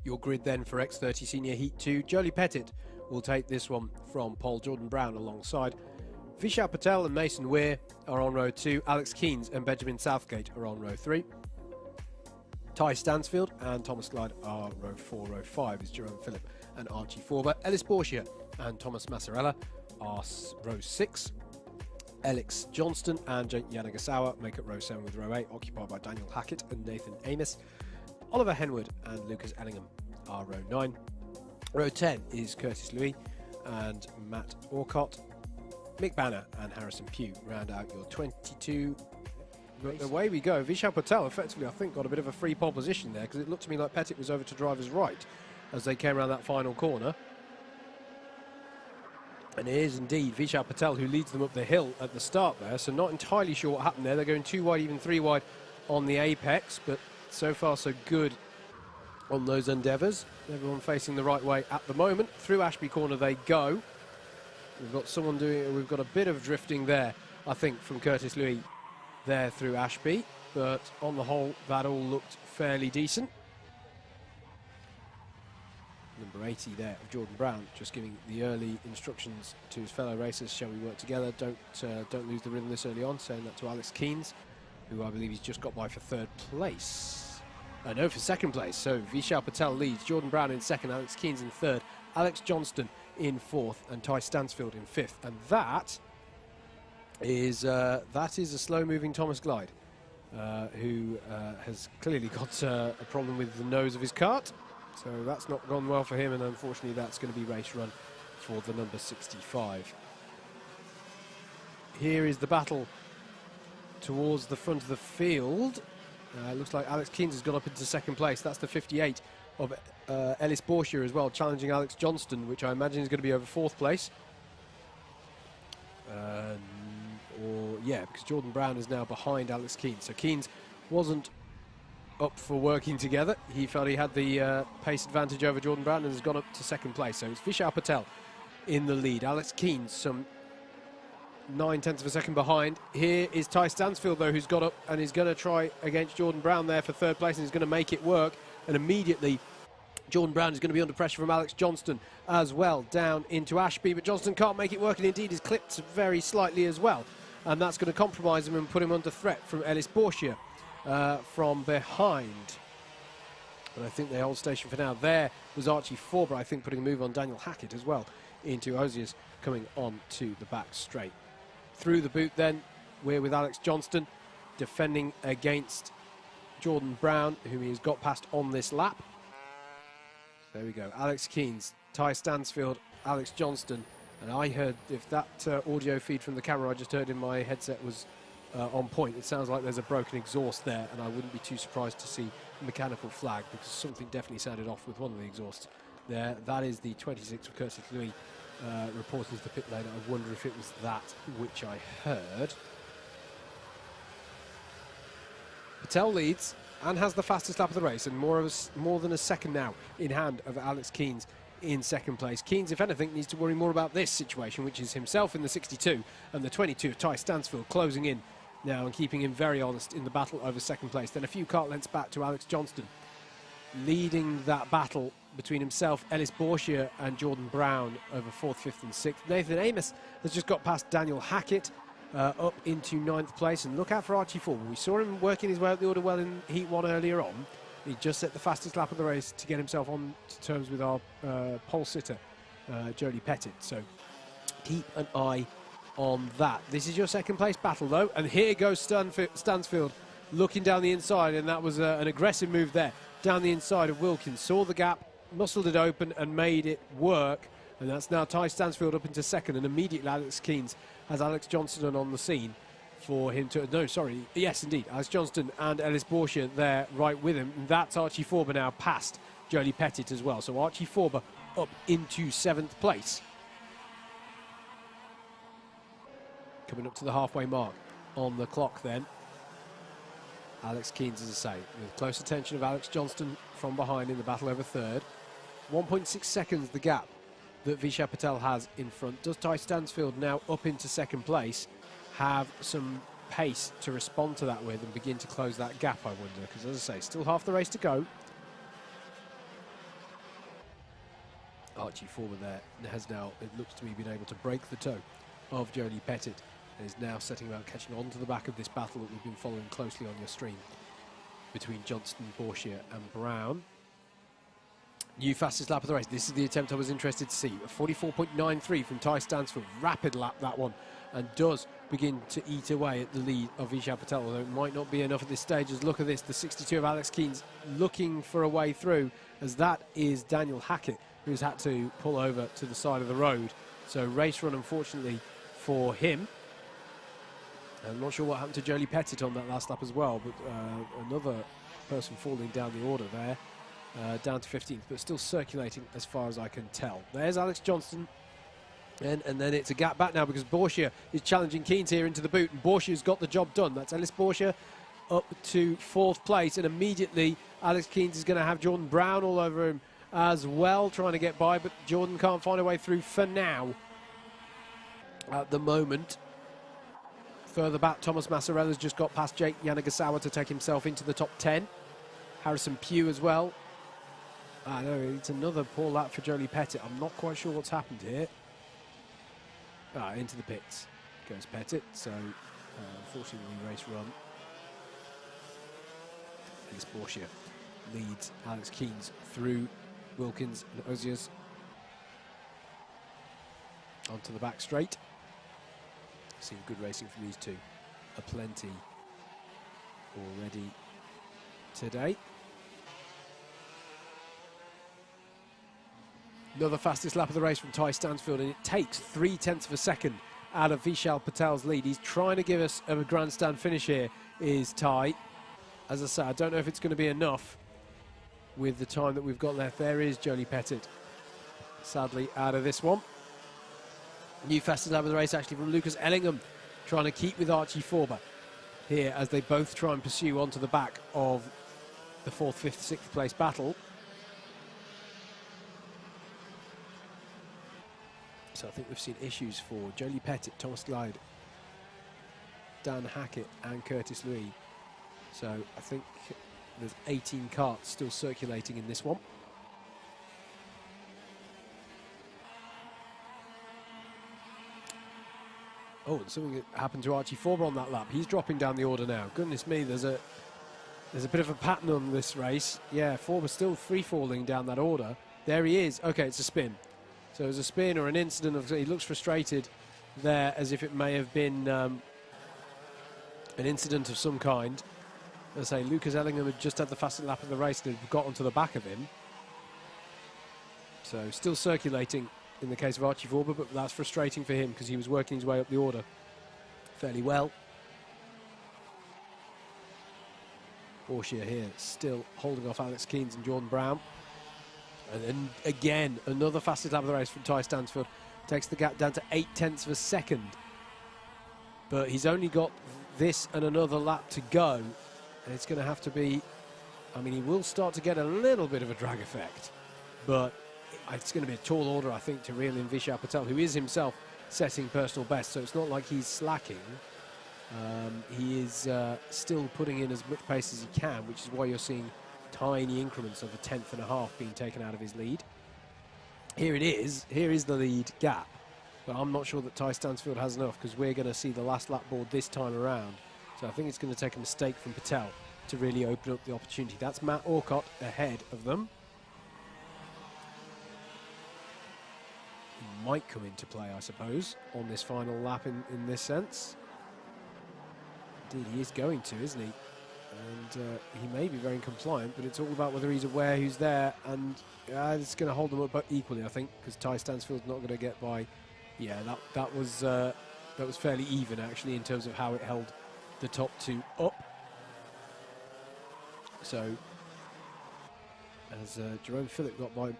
Your grid then for X30 Senior Heat 2. Jolie Pettit will take this one from pole. Jordan Brown alongside. Vishal Patel and Mason Weir are on row 2. Alex Keynes and Benjamin Southgate are on row 3. Ty Stansfield and Thomas Glide are row 4. Row 5 is Jerome Phillip and Archie Forber. Ellis Borchia and Thomas Massarella are row 6. Alex Johnston and Jake Yanagasawa make up row 7, with row 8 occupied by Daniel Hackett and Nathan Amos. Oliver Henwood and Lucas Ellingham are row 9. Row 10 is Curtis Louis and Matt Orcott. Mick Banner and Harrison Pugh round out your 22. But away we go. Vishal Patel effectively, I think, got a bit of a free pole position there, because it looked to me like Pettit was over to driver's right as they came around that final corner. And it is indeed Vishal Patel who leads them up the hill at the start there, so not entirely sure what happened there. They're going 2 wide, even 3 wide on the apex, but so far so good on those endeavours. Everyone facing the right way at the moment. Through Ashby Corner they go. We've got someone doing, we've got a bit of drifting there, I think, from Curtis Louis there through Ashby, but on the whole that all looked fairly decent. Number 80 there of Jordan Brown just giving the early instructions to his fellow racers. Shall we work together? Don't lose the rhythm this early on. Saying that to Alex Keynes, who I believe he's just got by for 3rd place. No, for 2nd place. So Vishal Patel leads. Jordan Brown in 2nd. Alex Keynes in 3rd. Alex Johnston in 4th, and Ty Stansfield in 5th. And that is a slow-moving Thomas Glide, who has clearly got a problem with the nose of his kart. So that's not gone well for him, and unfortunately that's going to be race run for the number 65. Here is the battle towards the front of the field. It looks like Alex Keynes has got up into 2nd place. That's the 58 of Ellis Borchia as well, challenging Alex Johnston, which I imagine is going to be over 4th place. Because Jordan Brown is now behind Alex Keynes. So Keynes wasn't up for working together. He felt he had the pace advantage over Jordan Brown and has gone up to 2nd place. So it's Vishal Patel in the lead. Alex Keynes some 9/10 of a second behind. Here is Ty Stansfield, though, who's got up and is going to try against Jordan Brown there for 3rd place, and he's going to make it work. And immediately Jordan Brown is going to be under pressure from Alex Johnston as well, down into Ashby, but Johnston can't make it work, and indeed is clipped very slightly as well, and that's going to compromise him and put him under threat from Ellis Borchia from behind. But I think they hold station for now. There was Archie Forber, I think, putting a move on Daniel Hackett as well into Osiers, coming on to the back straight. Through the boot then, we're with Alex Johnston defending against Jordan Brown, whom he has got past on this lap. There we go. Alex Keynes, Ty Stansfield, Alex Johnston. And I heard, if that audio feed from the camera I just heard in my headset was on point, it sounds like there's a broken exhaust there, and I wouldn't be too surprised to see a mechanical flag, because something definitely sounded off with one of the exhausts there. That is the 26 of Curtis Louis reporting to the pit lane. I wonder if it was that which I heard. Patel leads and has the fastest lap of the race, and more than a second now in hand of Alex Keynes in 2nd place. Keynes, if anything, needs to worry more about this situation, which is himself in the 62 and the 22 of Ty Stansfield closing in now and keeping him very honest in the battle over 2nd place. Then a few kart lengths back to Alex Johnston, leading that battle between himself, Ellis Borchia and Jordan Brown over 4th, 5th and 6th. Nathan Amos has just got past Daniel Hackett up into 9th place, and look out for Archie Forber. We saw him working his way up the order well in Heat 1 earlier on. He just set the fastest lap of the race to get himself on to terms with our pole sitter, Jolie Pettit. So keep an eye on that. This is your 2nd place battle, though, and here goes Stansfield looking down the inside, and that was an aggressive move there down the inside of Wilkins. Saw the gap, muscled it open and made it work, and that's now Ty Stansfield up into 2nd, and immediately Alex Keynes has Alex Johnston on the scene for him to... No, sorry. Yes, indeed. Alex Johnston and Ellis Borchia there right with him. And that's Archie Forber now past Jolie Pettit as well. So Archie Forber up into 7th place. Coming up to the halfway mark on the clock then. Alex Keynes, as I say, with close attention of Alex Johnston from behind in the battle over 3rd. 1.6 seconds the gap that Vishal Patel has in front. Does Ty Stansfield now up into 2nd place have some pace to respond to that with and begin to close that gap, I wonder? Because, as I say, still half the race to go. Archie Former there has now, it looks to me, been able to break the toe of Jolie Pettit, and is now setting about catching on to the back of this battle that we've been following closely on your stream between Johnston, Bourchier and Brown. New fastest lap of the race. This is the attempt I was interested to see. A 44.93 from Ty Stansfield. Rapid lap, that one, and does begin to eat away at the lead of Vishal Patel, although it might not be enough at this stage. As look at this, the 62 of Alex Keanes looking for a way through, as that is Daniel Hackett, who's had to pull over to the side of the road. So race run, unfortunately, for him. I'm not sure what happened to Jolie Pettit on that last lap as well, but another person falling down the order there, down to 15th, but still circulating as far as I can tell. There's Alex Johnston, and then it's a gap back now because Bourchier is challenging Keanes here into the boot, and Bourchier's got the job done. That's Ellis Bourchier up to 4th place, and immediately Alex Keanes is going to have Jordan Brown all over him as well, trying to get by, but Jordan can't find a way through for now at the moment. Further back, Thomas Massarella's just got past Jake Yanagasawa to take himself into the top 10. Harrison Pugh as well. No, it's another poor lap for Jolie Pettit. I'm not quite sure what's happened here. Into the pits goes Pettit, so unfortunately race run. Ellis Bourchier leads Alex Keanes through Wilkins and Ozias onto the back straight. Seen good racing from these two aplenty already today. Another fastest lap of the race from Ty Stansfield, and it takes 0.3 of a second out of Vishal Patel's lead. He's trying to give us a grandstand finish here, is Ty. As I say, I don't know if it's going to be enough with the time that we've got left. There is Jolie Pettit, sadly, out of this one. New fastest lap of the race actually from Lucas Ellingham, trying to keep with Archie Forber here as they both try and pursue onto the back of the 4th, 5th, 6th place battle. So I think we've seen issues for Jolie Pettit, Thomas Glide, Dan Hackett and Curtis Louis. So I think there's 18 carts still circulating in this one. Oh, and something happened to Archie Forber on that lap. He's dropping down the order now. Goodness me, there's a bit of a pattern on this race. Yeah, Forber still free-falling down that order. There he is. Okay, it's a spin. So it was a spin or an incident of, he looks frustrated there, as if it may have been an incident of some kind. As I say, Lucas Ellingham had just had the fastest lap of the race and had got onto the back of him. So still circulating in the case of Archie Forber, but that's frustrating for him because he was working his way up the order fairly well. Bourchier here still holding off Alex Keanes and Jordan Brown. And then again, another fastest lap of the race from Ty Stansfield. Takes the gap down to 0.8 of a second. But he's only got this and another lap to go. And it's going to have to be, I mean, he will start to get a little bit of a drag effect. But it's going to be a tall order, I think, to reel in Vishal Patel, who is himself setting personal best. So it's not like he's slacking. He is still putting in as much pace as he can, which is why you're seeing tiny increments of 1.5 tenths being taken out of his lead. Here it is. Here is the lead gap. But I'm not sure that Ty Stansfield has enough, because we're going to see the last lap board this time around. So I think it's going to take a mistake from Patel to really open up the opportunity. That's Matt Orcott ahead of them. He might come into play, I suppose, on this final lap in this sense. Indeed, he is going to, isn't he? And he may be very compliant, but it's all about whether he's aware who's there, and it's going to hold them up equally, I think, because Ty Stansfield's not going to get by. Yeah, that was fairly even, actually, in terms of how it held the top two up. So, as Jerome Phillip got by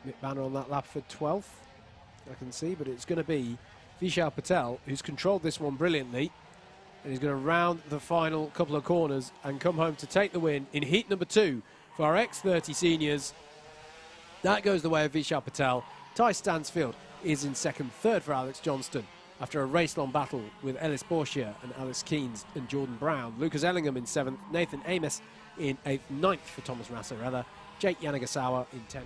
Mick Banner on that lap for 12th, I can see, but it's going to be Vishal Patel, who's controlled this one brilliantly, and he's going to round the final couple of corners and come home to take the win in heat number 2 for our X30 seniors. That goes the way of Vishal Patel. Ty Stansfield is in second. Third for Alex Johnston after a race-long battle with Ellis Bourchier and Alex Keanes and Jordan Brown. Lucas Ellingham in 7th. Nathan Amos in 8th. 9th for Thomas Rassarella. Jake Yanagasawa in 10th.